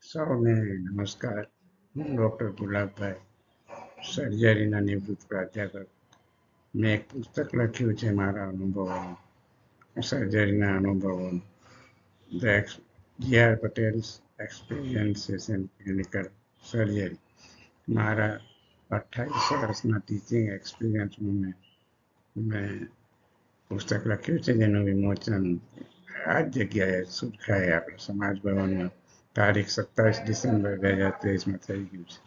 સૌને નમસ્કાર. હું ડૉક્ટર ગુલાબભાઈ, સર્જરીના નિવૃત્ત પ્રાધ્યાપક. મેં એક પુસ્તક લખ્યું છે મારા અનુભવોનું, સર્જરીના અનુભવોનું. G.R. Patel's experiences in clinical surgery. મારા 28 વર્ષના ટીચિંગ એક્સપિરિયન્સમાં મેં પુસ્તક લખ્યું છે, જેનું વિમોચન આ જ જગ્યાએ સુરખાએ આપણે સમાજ ભવનમાં તારીખ 27 ડિસેમ્બર 2023 થઈ ગયું છે.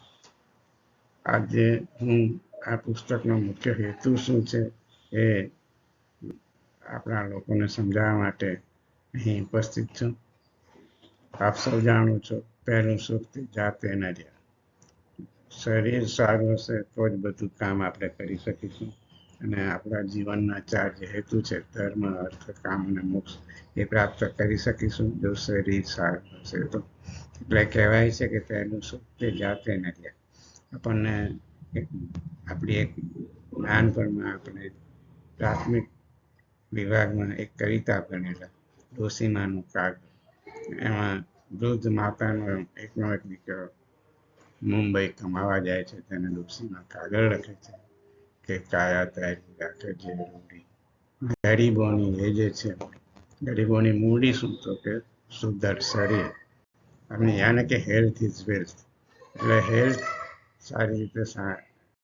આજે હું આ પુસ્તકનો મુખ્ય હેતુ શું છે એ આપણા લોકોને સમજાવવા માટે અહીં ઉપસ્થિત છું. આપ સૌ જાણો છો, પહેલું સુખ જાતે ન રહ્યા. શરીર સારું હશે તો જ બધું કામ આપણે કરી શકીશું, અને આપણા જીવનના 4 જે હેતુ છે, ધર્મ, અર્થ, કામ અને મોક્ષ, એ પ્રાપ્ત કરી શકીશું જો શરીર સારું હશે તો. એટલે કહેવાય છે કે પહેલું સુખ તે જાતે ન રહ્યા. આપણને આપણી એક નાનપણમાં આપણે પ્રાથમિક વિભાગમાં એક કવિતા ભણેલા, ડોશીમાનું કાગળ. એમાં વૃદ્ધ માતાનો એકનો એક દીકરો મુંબઈ કમાવા જાય છે, તેને ડોશીમાં કાગળ લખે છે કે કાયા તારી રાખે જરૂરી, ગરીબોની એ જે છે, ગરીબોની મૂડી શું, તો કે સુધર શરીર. અને યાને કે હેલ્થ ઇઝ વેલ્થ. એટલે હેલ્થ સારી રીતે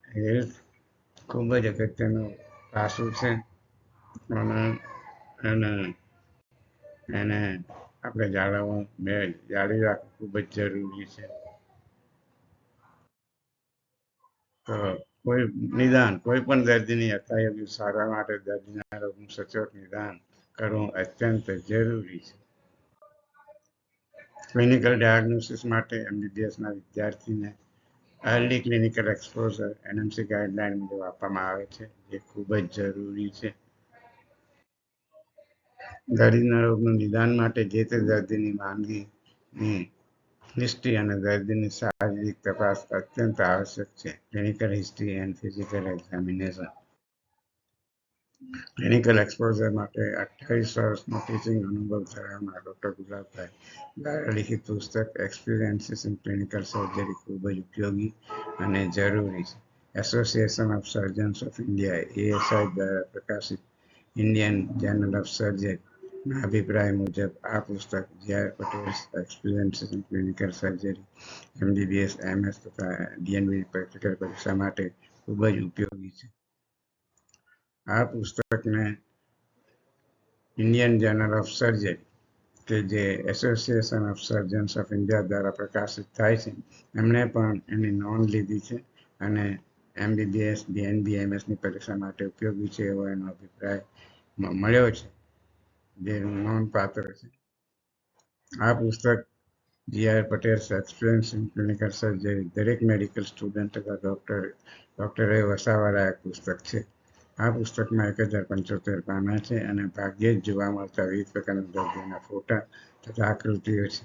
હેલ્થ ખૂબ જ અગત્યનું પાસું છે, અને એને આપણે જાળવી રાખવું ખૂબ જ જરૂરી છે. તો કોઈ પણ દર્દીની યથાયોગ્ય સારવાર માટે દર્દીના રોગનું સચોટ નિદાન કરવું અત્યંત જરૂરી છે. ક્લિનિકલ ડાયગ્નોસિસ માટે MBBSના વિદ્યાર્થીને early clinical exposure NMC guideline મુજબ આપવામાં આવે છે, જે ખૂબ જ જરૂરી છે. દર્દીના રોગનું નિદાન માટે જે તે દર્દીની માંદગીની હિસ્ટ્રી અને દર્દીની શારીરિક તપાસ અત્યંત આવશ્યક છે. Clinical history and physical examination. Clinical exposure માટે 28 વર્ષનો ટીચિંગ અનુભવ ધરાવનાર ડૉક્ટર ગુલાબભાઈ દ્વારા લિખિત પુસ્તક એક્સપિરિયન્સીસ ઇન ક્લિનિકલ સર્જરી ખૂબ જ ઉપયોગી અને જરૂરી છે. Association of surgeons of India ASI દ્વારા પ્રકાશિત ઇન્ડિયન જર્નલ ઓફ સર્જરીના અભિપ્રાય મુજબ આ પુસ્તક G.R. Patel's experiences in clinical surgery MBBS, MS તથા DNB પ્રેક્ટિકલ પરીક્ષા માટે ખૂબ જ ઉપયોગી છે. આ પુસ્તકને ઇન્ડિયન જર્નલ ઓફ સર્જરી, કે જે association of surgeons of India દ્વારા પ્રકાશિત થાય છે, એમણે પણ એની નોંધ લીધી છે, અને MBBS, DNB, MSની પરીક્ષા માટે ઉપયોગી છે એવો એનો અભિપ્રાય મળ્યો છે, જે નોંધપાત્ર છે. આ પુસ્તક G.R. Patel's experience in clinical surgery દરેક મેડિકલ સ્ટુડન્ટ તથા ડૉક્ટરે વસાવવાલાયક પુસ્તક છે. આ પુસ્તકમાં 1075 પાના છે, અને ભાગ્યે જ જોવા મળતા વિવિધ પ્રકારના દર્દીઓના ફોટા તથા આકૃતિઓ છે.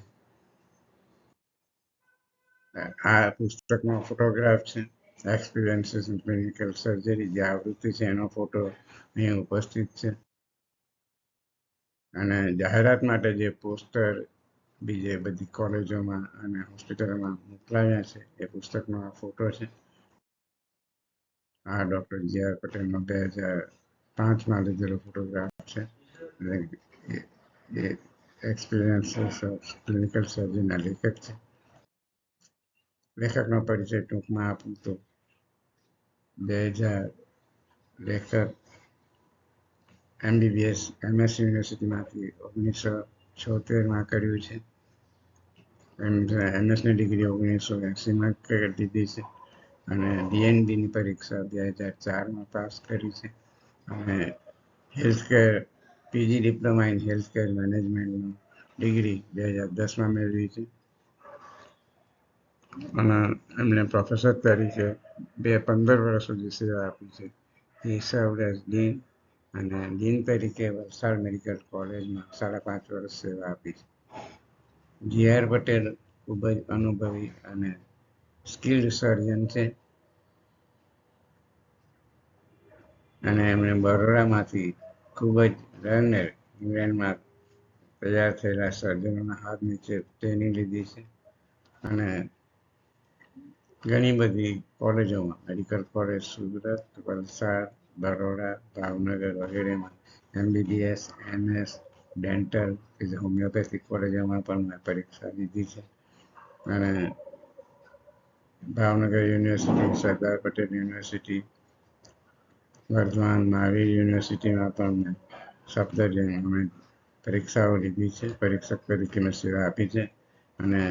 આ પુસ્તકનો ફોટોગ્રાફ છે, એક્સપિરિયન્સીસ ઇન ક્લિનિકલ સર્જરી, જે આવૃત્તિ છે એનો ફોટો અહીં ઉપસ્થિત છે. અને જાહેરાત માટે જે પોસ્ટર બીજે બધી કોલેજોમાં અને હોસ્પિટલોમાં મોકલાવ્યા છે, એ પુસ્તકનો આ ફોટો છે. આ ડૉક્ટર G.R. પટેલનો 2005માં લીધેલો ફોટોગ્રાફ છે. એ એક્સપિરિયન્સીસ ઓફ ક્લિનિકલ સર્જરીના લેખક છે. લેખકનો પરિચય ટૂંકમાં આપું તો 2000 લેખક MBBS MS યુનિવર્સિટીમાંથી 1976માં કર્યું છે. MSની ડિગ્રી 1980માં કરી દીધી છે, અને DNBની પરીક્ષા 2004માં પાસ કરી છે, અને healthcare PG diploma in healthcare મેનેજમેન્ટનું ડિગ્રી 2010માં મેળવી છે. અને એમણે પ્રોફેસર તરીકે 15 વર્ષ સુધી સેવા આપી છે. He served as dean, અને ડીન તરીકે વલસાડ મેડિકલ કોલેજમાં 5.5 વર્ષ સેવા આપી છે. G.R. પટેલ ખૂબ જ અનુભવી અને સ્કિલ્ડ સર્જન છે, અને એમણે બરોડામાંથી ખૂબ જ લર્નેડ ઇંગ્લેન્ડમાં તૈયાર થયેલા સર્જનોના હાથ નીચે ટ્રેનિંગ લીધી છે. અને ઘણી બધી કોલેજોમાં મેડિકલ કોલેજ સુરત, વલસાડ, બરોડા, ભાવનગર વગેરેમાં MBBS, MS, ડેન્ટલ કે હોમિયોપેથિક કોલેજોમાં પણ મેં પરીક્ષા લીધી છે. અને ભાવનગર યુનિવર્સિટી, સરદાર પટેલ યુનિવર્સિટી, વર્ધમાન મહાવીર યુનિવર્સિટીમાં પણ મેં સફદરજંગમાં પરીક્ષાઓ લીધી છે. પરીક્ષક તરીકે મેં સેવા આપી છે. અને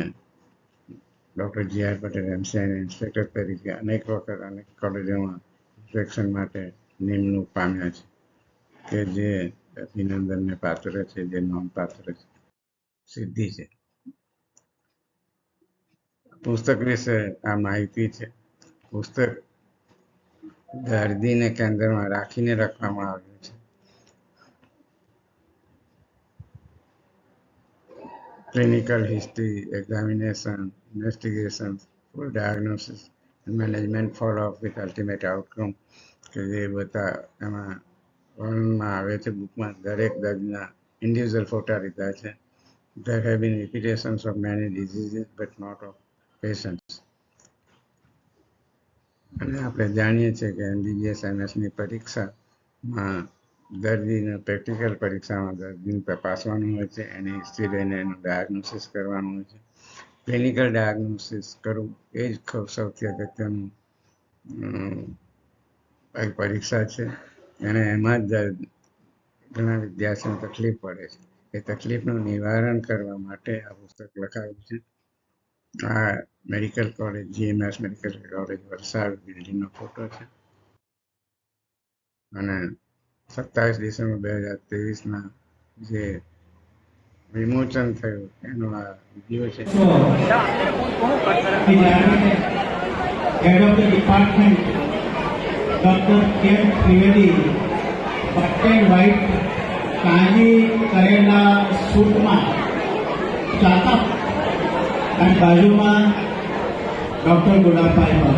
ડૉક્ટર GR પટેલ MCIના ઇન્સ્પેક્ટર તરીકે અનેક વખત અનેક કોલેજોમાં ઇન્સ્પેક્શન માટે નિમણૂક પામ્યા છે, કે જે અભિનંદનને પાત્ર છે, જે નોંધપાત્ર સિદ્ધિ છે. પુસ્તક વિશે આ માહિતી છે. પુસ્તક દર્દીને કેન્દ્રમાં રાખીને લખવામાં આવ્યું છે. Clinical history, examination, investigation, full diagnosis, management follow up with ultimate outcome, કે જે બધા એમાં વર્ણનમાં આવે છે. બુકમાં દરેક દર્દીના ઇન્ડિવિજ્યુઅલ ફોટા લીધા છે. There have been repetitions of many diseases but not of patients. અને આપણે જાણીએ છીએ કે MBBS MSની પરીક્ષામાં દર્દીને પ્રેક્ટિકલ પરીક્ષામાં દર્દીને તપાસવાનું હોય છે, એની હિસ્ટ્રી લઈને એનું ડાયગ્નોસિસ કરવાનું હોય છે. ક્લિનિકલ ડાયગ્નોસિસ કરવું એ જ સૌથી અગત્યનું પરીક્ષા છે. અને એમાં જ ઘણા વિદ્યાર્થીઓને તકલીફ પડે છે. એ તકલીફનું નિવારણ કરવા માટે આ પુસ્તક લખાયું છે. આ medical college, GMS medical college Valsad બિલ્ડિંગનો ફોટો છે. અને 27 ડિસેમ્બર 2023ના જે વિમોચન થયું એનો આ વિડીયો છે. Head of the department doctor કેમ ત્રિવેદી બ્લેક એન્ડ વ્હાઇટ કાંજી કરેલા સૂટમાં ચાતા અને બાજુમાં ડોક્ટર ગુલાબભાઈ પર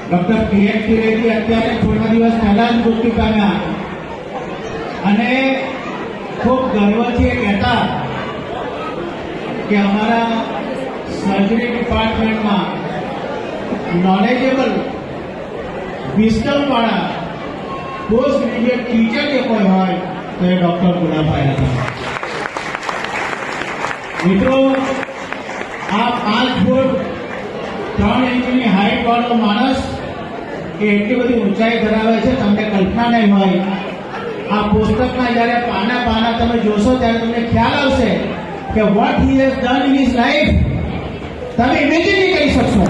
ડોક્ટર કેમ ત્રિવેદી અત્યારે થોડા દિવસ પહેલા જ મૃત્યુ પામ્યા અને ખૂબ ગર્વથી કહેતા કે અમારા સર્જરી ડિપાર્ટમેન્ટમાં નોલેજેબલ વિસ્ડમવાળા પોસ્ટ ગ્રેજ્યુએટ ટીચર જે કોઈ હોય તો એ ડૉક્ટર ગુલાબભાઈ હતા. મિત્રો, આ 5 ફૂટ 3 ઇંચની હાઈટ વાળો માણસ એ એટલી બધી ઊંચાઈ ધરાવે છે, તમને કલ્પના નહીં હોય. આ પુસ્તકના જ્યારે પાના તમે જોશો ત્યારે તમને ખ્યાલ આવશે કે what he has done in his life તમે ઇમેજિન નહીં કરી શકશો.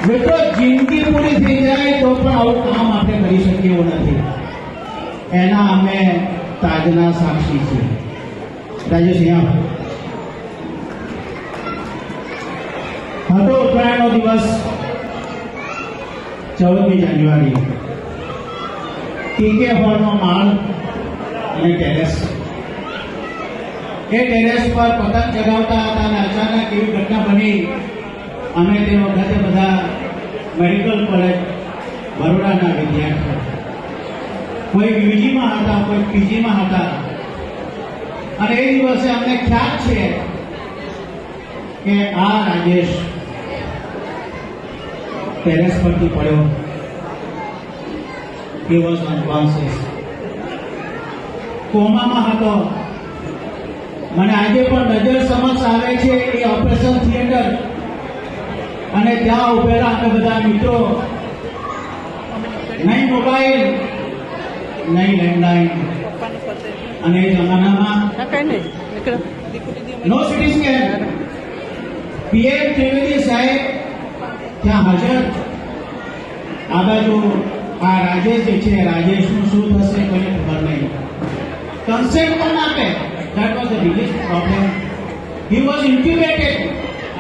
મિત્રો, જિંદગી પૂરી થઈ જાય તો પણ આવું કામ આપણે કરી શકીએ એવું નથી. એના અમે તાજના સાક્ષી છીએ. રાજેશ હતો ઉત્તરાયણનો દિવસ 14મી જાન્યુઆરી. TK હોલનો માળ અને ટેરેસ. એ ટેરેસ પર પતંગ ચગાવતા હતા અને અચાનક એવી ઘટના બની. અમે તે વખતે બધા મેડિકલ કોલેજ બરોડાના વિદ્યાર્થીઓ, કોઈ UGમાં હતા, કોઈ PGમાં હતા. અને એ દિવસે અમને ખ્યાલ છે કે આ રાજેશ ટેરેસ પરથી પડ્યો. He was unconscious. કોમામાં હતો. મને આજે પણ નજર સમક્ષ આવે છે એ ઓપરેશન થિયેટર અને ત્યાં ઉભેલા અમે બધા મિત્રો. નહીં મોબાઈલ, નહીં લેન્ડલાઈન, અને એ જમાનામાં નો સિટી સ્કેન. PM ત્રિવેદી સાહેબ ત્યાં હાજર. આ બાજુ આ રાજેશ જે છે, રાજેશનું શું થશે કોઈને ખબર નહીં. કન્સેન્ટ પણ આપે. That was the biggest problem. He was intubated.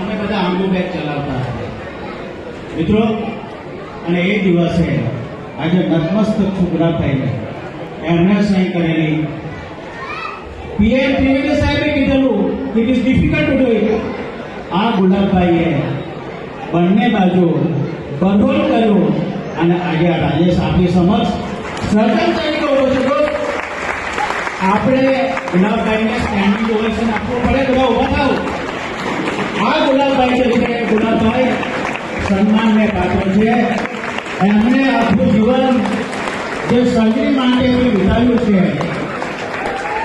અમે બધા આંગુ બેગ ચલાવતા મિત્રો. અને એ દિવસે આજે નતમસ્તક છોકરા થઈને એમને સહી કરેલી. PM ત્રિવેદી સાહેબે કીધેલું it is difficult to do it. આ ગુલાબભાઈએ બંને બાજુ બરોલ કર્યું અને આજે આ રાજેશ આપણી સમક્ષ સર્જન તરીકે ઉભો છે. આપણે ગુલાબભાઈને સ્ટેન્ડિંગ ઓવેશન આપવું પડે. બધા ઉભા થાવ. ગુલાબભાઈ જે છે ગુલાબભાઈ સન્માનને પાત્ર છે. એમણે આખું જીવન જે સર્જરી માટે વિતાવ્યું છે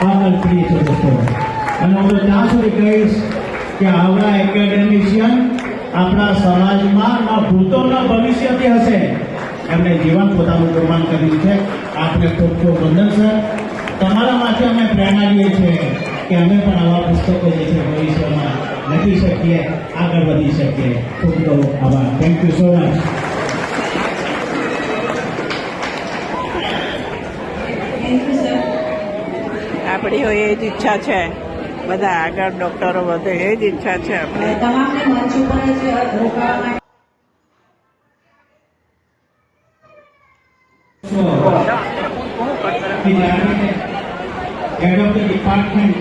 અકલ્પનીય છે દોસ્તો. અને હું ત્યાં સુધી કહીશ કે આવડા એકેડેમિશિયન આપણા સમાજમાં ન ભૂતો ન ભવિષ્યથી હશે. એમણે જીવન પોતાનું નિર્માણ કર્યું છે. આપને ખૂબ ખૂબ વંદન સર. તમારામાંથી અમે પ્રેરણા લઈએ છીએ કે અમે પણ આવા પુસ્તકો જે છે ભવિષ્યમાં લખી શકીએ, આગળ વધી શકીએ. ખૂબ ખૂબ આભાર. Thank you so much. આપણી હોય એ જ ઈચ્છા છે, બધા આગળ ડોક્ટરો વધે એ જ ઈચ્છા છે આપણે. તમામને મંચ ઉપર જ રોકાવા Head of the department.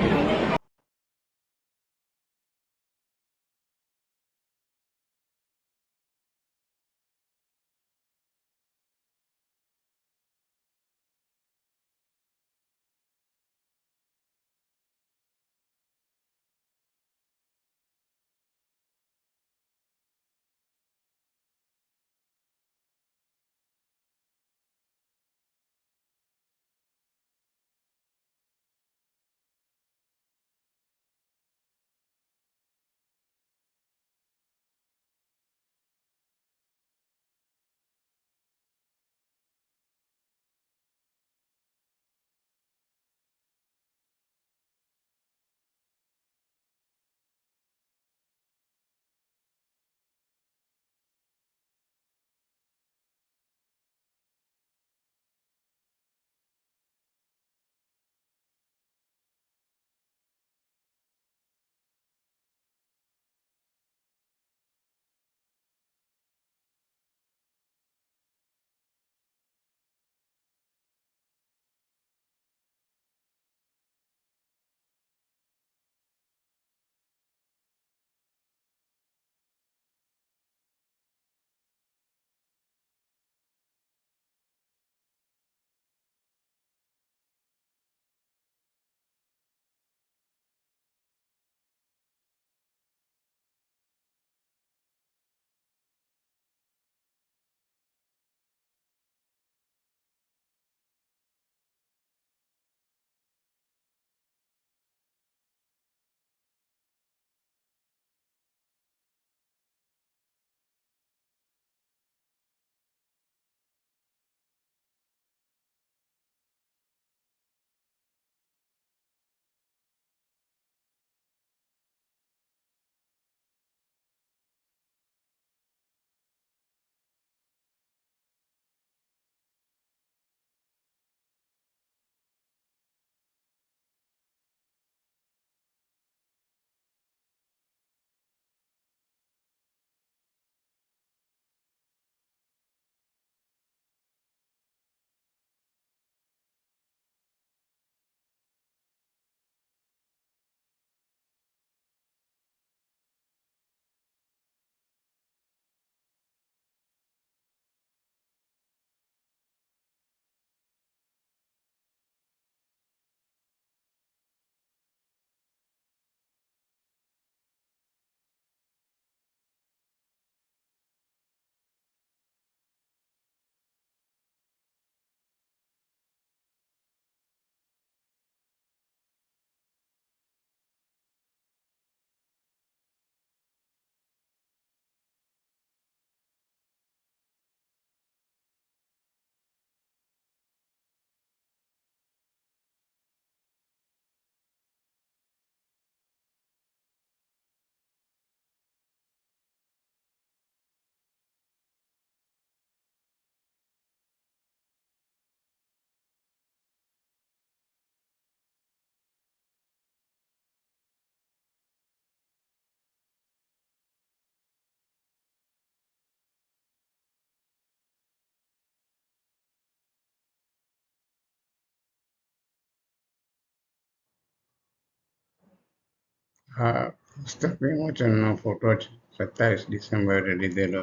આ પુસ્તક વિમોચનનો ફોટો છે. 27 ડિસેમ્બરે લીધેલો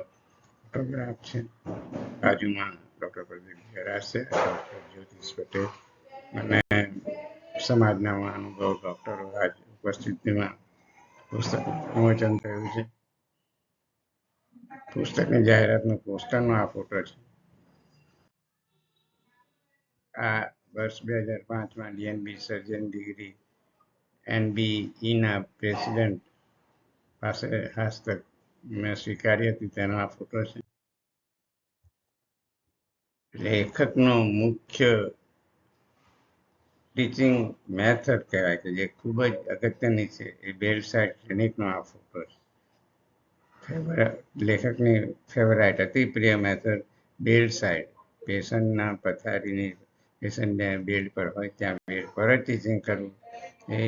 ફોટોગ્રાફ છે. બાજુમાં ડૉક્ટર પ્રદીપ ગેરાસ છે, ડૉક્ટર જ્યોતિષ પટેલ અને સમાજના મહાનુભાવ ડૉક્ટરો આજ ઉપસ્થિતિમાં પુસ્તક વિમોચન થયું છે. પુસ્તકની જાહેરાતનો પોસ્ટરનો આ ફોટો છે. આ વર્ષ 2005માં DNB સર્જન ડિગ્રી NBEના પ્રેસિડેન્ટ પાસે હસ્તક મેં સ્વીકારી હતી, તેનો આ ફોટો છે. લેખકનો મુખ્ય ટીચિંગ મેથડ કહેવાય કે જે ખૂબ જ અગત્યની છે એ બેડસાઇડ ક્લિનિકનો આ ફોટો છે. લેખકની ફેવરાઇટ અતિ પ્રિય મેથડ બેડસાઇડ, પેશન્ટના પથારીની પેશન્ટને બેડ પર હોય ત્યાં બેડ પર જ ટીચિંગ કરવું એ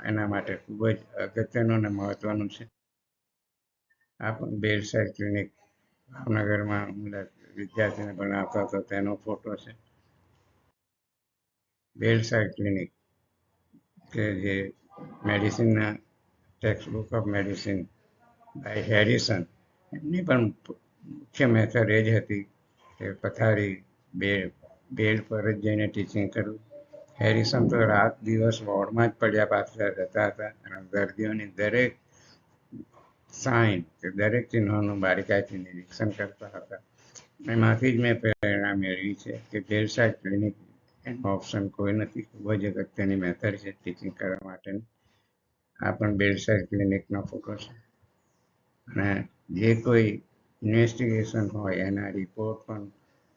એના માટે ખૂબ જ અગત્યનું અને મહત્વનું છે. આ પણ બેડસાઇડ ક્લિનિક ભાવનગરમાં વિદ્યાર્થીને ભણાવતો હતો તેનો ફોટો છે. બેડસાઇડ ક્લિનિક કે જે મેડિસિનના text book of medicine by Harrison, એમની પણ મુખ્ય મેથડ એ જ હતી કે પથારી બેડ પર જ જઈને ટીચિંગ કરવું. હેરિસન તો રાત દિવસ વોર્ડમાં જ પડ્યા પાછળ રહેતા હતા અને દર્દીઓની દરેક સાઇન કે દરેક ચિહ્નોનું બારીકાઈથી નિરીક્ષણ કરતા હતા. એમાંથી જ મેં પ્રેરણા મેળવી છે કે બેડસાઇડ ક્લિનિક એનો ઓપ્શન કોઈ નથી. ખૂબ જ અગત્યની મેથડ છે ટીચિંગ કરવા માટેની. આ પણ બેડસાઇડ ક્લિનિકનો ફોટો છે. અને જે કોઈ ઇન્વેસ્ટિગેશન હોય એના રિપોર્ટ પણ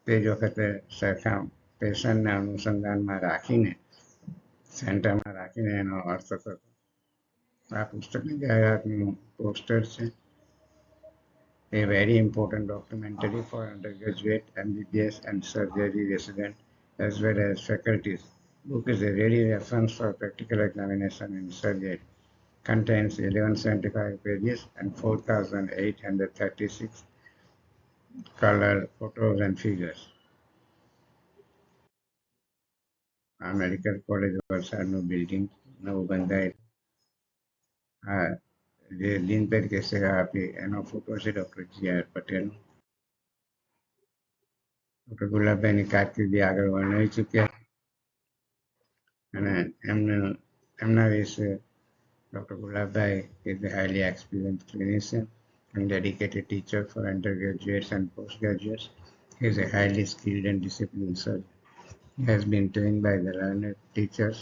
તે જ વખતે સરખા પેશન્ટને અનુસંધાનમાં રાખીને સેન્ટરમાં રાખીને એનો અર્થ થતો. આ પુસ્તકની જાહેરાતનું પોસ્ટર છે. A very important documentary for undergraduate, MBBS and surgery resident as well as faculties. Book is a ready reference for practical examination in surgery. Contains 1175 pages and 4,836 color photos and figures. આ medical college વલસાડનું building નવું બંધાય. આ જે દિન તરીકે સેવા આપી એનો ફોટો છે ડૉક્ટર G.R. પટેલનો. ડૉક્ટર ગુલાબભાઈની કારકિર્દી આગળ વર્ણવી ચૂક્યા અને એમના વિશે Dr. Gulabhai is a highly experienced clinician and dedicated teacher for undergraduates and postgraduates. He is a highly skilled and disciplined surgeon. He has been trained by the learned teachers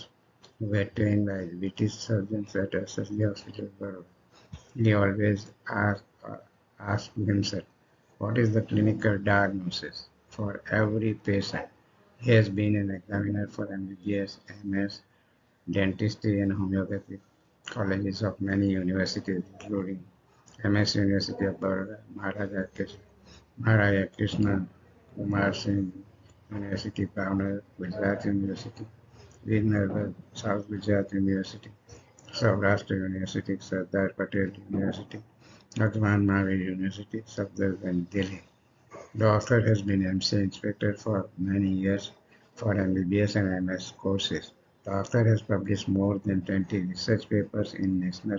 who were trained by the British surgeons at SSD Hospital, Baroda. He always asked himself, what is the clinical diagnosis for every patient? He has been an examiner for MBBS, MS, dentistry and homeopathy colleges of many universities, including MS University of Baroda, Maharaja Krishna Kumar Singh University, Bhavnagar, Gujarat University, Veernagar, South Gujarat University, Saurashtra University, Sardar Patel University, Bhagwan Mahavir University, Safdarjung, Delhi. The author has been MCA inspector for many years for MBBS and MS courses. The author has published more than 20 research papers in national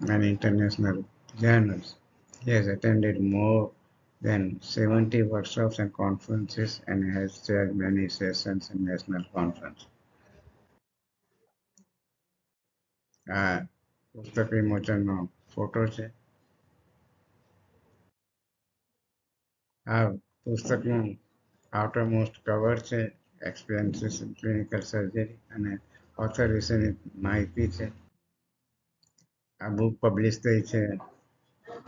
and international journals. He has attended more than 70 workshops and conferences and has chaired many sessions in national conference. આ પુસ્તક વિમોચનનો photo છે. આ પુસ્તકનું આઉટરમોસ્ટ cover છે. Experiences in clinical surgery અને author વિશેની માહિતી છે. આ બુક પબ્લિશ થઈ છે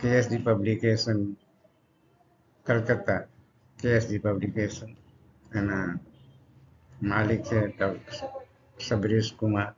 KSG publication, Calcutta. KSG publication એના માલિક છે સબરીશ કુમાર.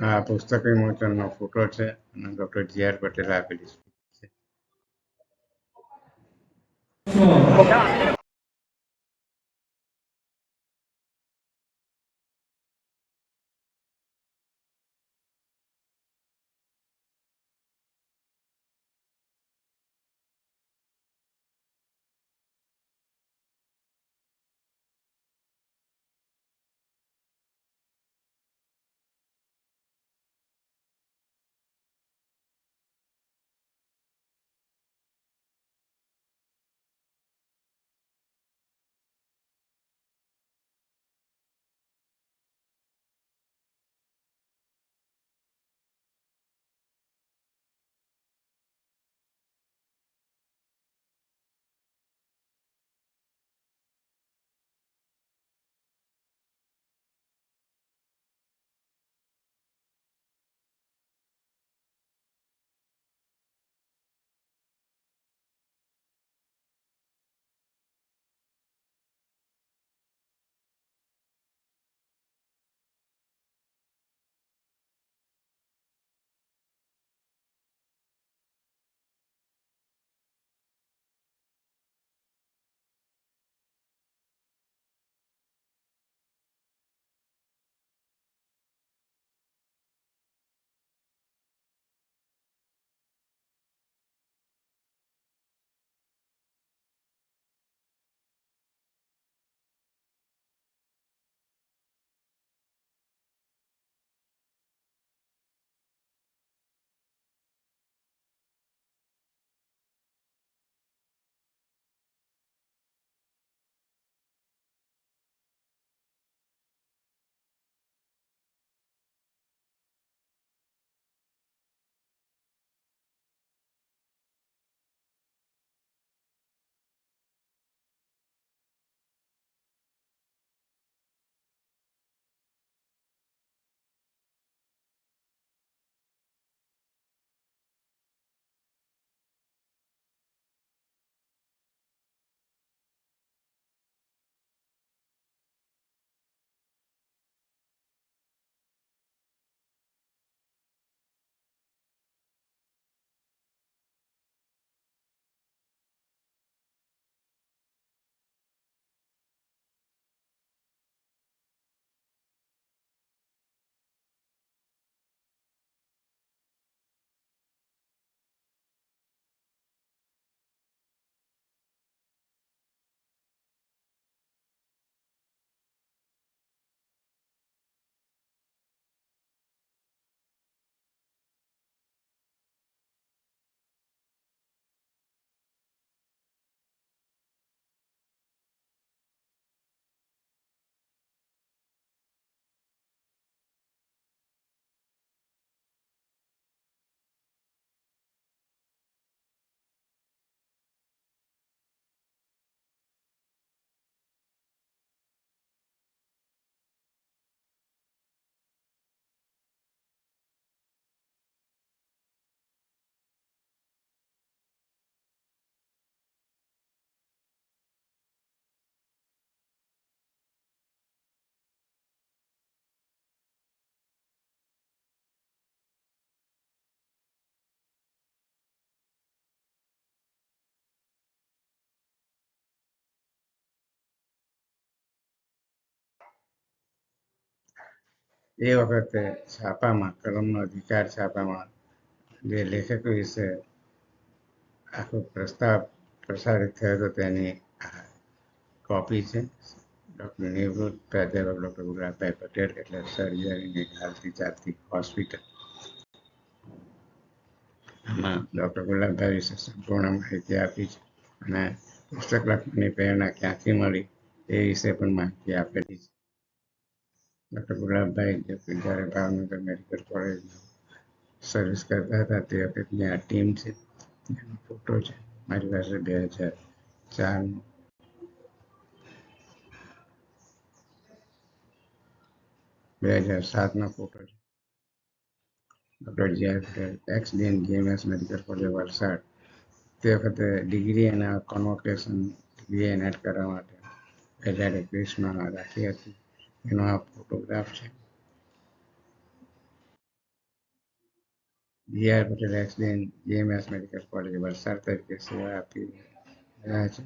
આ પુસ્તક વિમોચનનો ફોટો છે અને ડૉક્ટર G.R. પટેલ આપેલી છે. એ વખતે છાપામાં કલમનો અધિકાર છાપામાં જે લેખકો વિશે આખો પ્રસ્તાવ પ્રસારિત થયો હતો તેની આ કોપી છે. ડૉક્ટર નિવૃત્ત પ્રાધ્યાપક ડૉક્ટર ગુલાબભાઈ પટેલ, એટલે સર્જરીની હાલતી ચાલતી હોસ્પિટલ. આમાં ડૉક્ટર ગુલાબભાઈ વિશે સંપૂર્ણ માહિતી આપી છે અને પુસ્તક લખવાની પ્રેરણા ક્યાંથી મળી એ વિશે પણ માહિતી આપેલી છે. ડૉક્ટર ગુલાબભાઈ જ્યારે ભાવનગર મેડિકલ કોલેજમાં સર્વિસ કરતા હતા તે વખતની આ ટીમ છે. એનો ફોટો છે મારી પાસે 2004નો. 2007નો ફોટો છે. Doctor G.R. Patel, x dean GMS medical college Valsad. તે વખતે ડિગ્રી અને કોન્વોકેશન ડિગ્રી એનેટ કરવા માટે 2021માં રાખી હતી. એનો આ ફોટોગ્રાફ છે. BR પટેલ એક્સડેન્ટ GMS મેડિકલ કોલેજ વલસાડ તરીકે સેવા આપી રહ્યા છે.